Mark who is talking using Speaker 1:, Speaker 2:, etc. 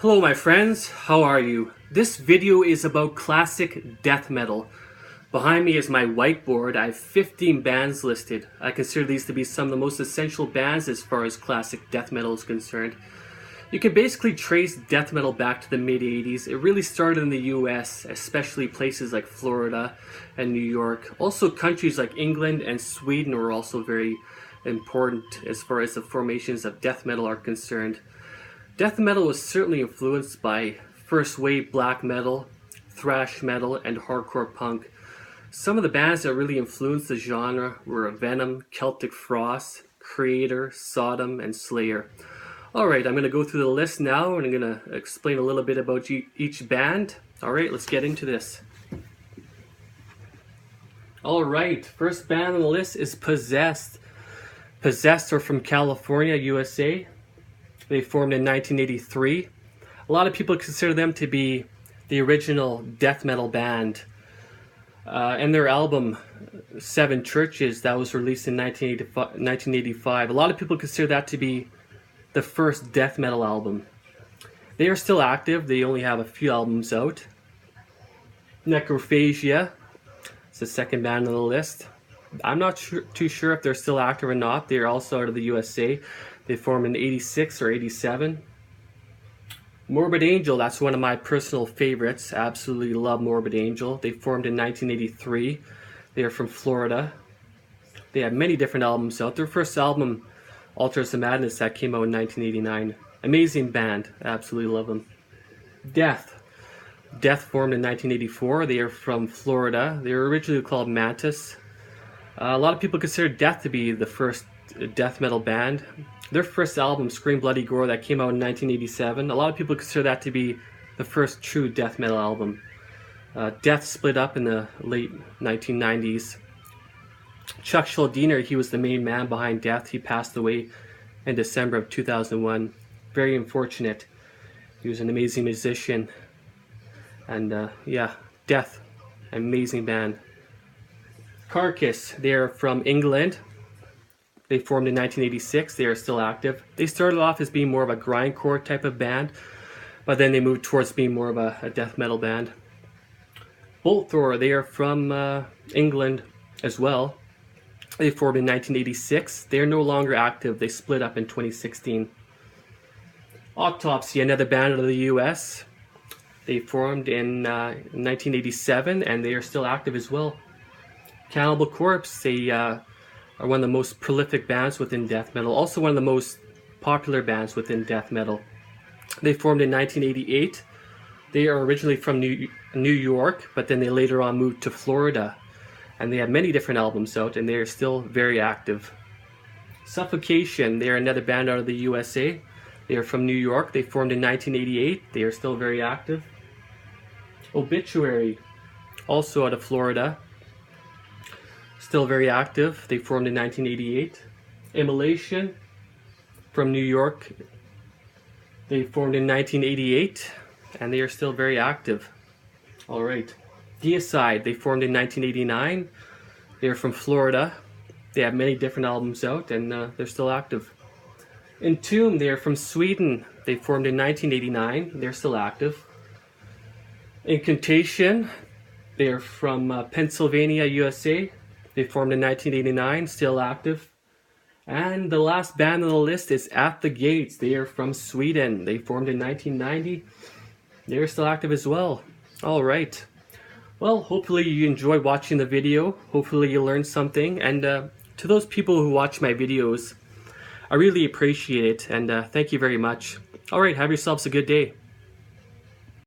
Speaker 1: Hello my friends, how are you? This video is about classic death metal. Behind me is my whiteboard. I have 15 bands listed. I consider these to be some of the most essential bands as far as classic death metal is concerned. You can basically trace death metal back to the mid-80s. It really started in the US, especially places like Florida and New York. Also countries like England and Sweden were also very important as far as the formations of death metal are concerned. Death metal was certainly influenced by first wave black metal, thrash metal, and hardcore punk. Some of the bands that really influenced the genre were Venom, Celtic Frost, Creator, Sodom, and Slayer. Alright, I'm going to go through the list now and I'm going to explain a little bit about each band. Alright, let's get into this. Alright, first band on the list is Possessed. Possessed are from California, USA. They formed in 1983. A lot of people consider them to be the original death metal band. And their album, Seven Churches, that was released in 1985. A lot of people consider that to be the first death metal album. They are still active. They only have a few albums out. Necrophagia is the second band on the list. I'm not too sure if they're still active or not. They're also out of the USA. They formed in 86 or 87. Morbid Angel, that's one of my personal favorites. Absolutely love Morbid Angel. They formed in 1983. They are from Florida. They have many different albums out. Their first album, Altars of Madness, that came out in 1989. Amazing band. Absolutely love them. Death. Death formed in 1984. They are from Florida. They were originally called Mantis. A lot of people consider Death to be the first death metal band. Their first album, Scream Bloody Gore, that came out in 1987. A lot of people consider that to be the first true death metal album. Death split up in the late 1990s. Chuck Schuldiner, he was the main man behind Death. He passed away in December of 2001. Very unfortunate. He was an amazing musician. And yeah, Death, amazing band. Carcass, they're from England. They formed in 1986. They are still active. They started off as being more of a grindcore type of band, but then they moved towards being more of a death metal band. Bolt Thrower, they are from England as well. They formed in 1986. They are no longer active. They split up in 2016. Autopsy, another band out of the US. They formed in 1987 and they are still active as well. Cannibal Corpse, they are one of the most prolific bands within death metal, also one of the most popular bands within death metal. They formed in 1988. They are originally from New York, but then they later on moved to Florida. And they have many different albums out, and they are still very active. Suffocation, they are another band out of the USA. They are from New York. They formed in 1988. They are still very active. Obituary, also out of Florida. Still very active. They formed in 1988. Immolation from New York. They formed in 1988 and they are still very active. Alright. Deicide, they formed in 1989. They're from Florida. They have many different albums out and they're still active. Entomb, they are from Sweden. They formed in 1989. They're still active. Incantation, they are from Pennsylvania, USA. They formed in 1989, still active. And the last band on the list is At the Gates. They are from Sweden. They formed in 1990. They are still active as well. Alright. Well, hopefully you enjoyed watching the video. Hopefully you learned something. And to those people who watch my videos, I really appreciate it. And thank you very much. Alright, have yourselves a good day.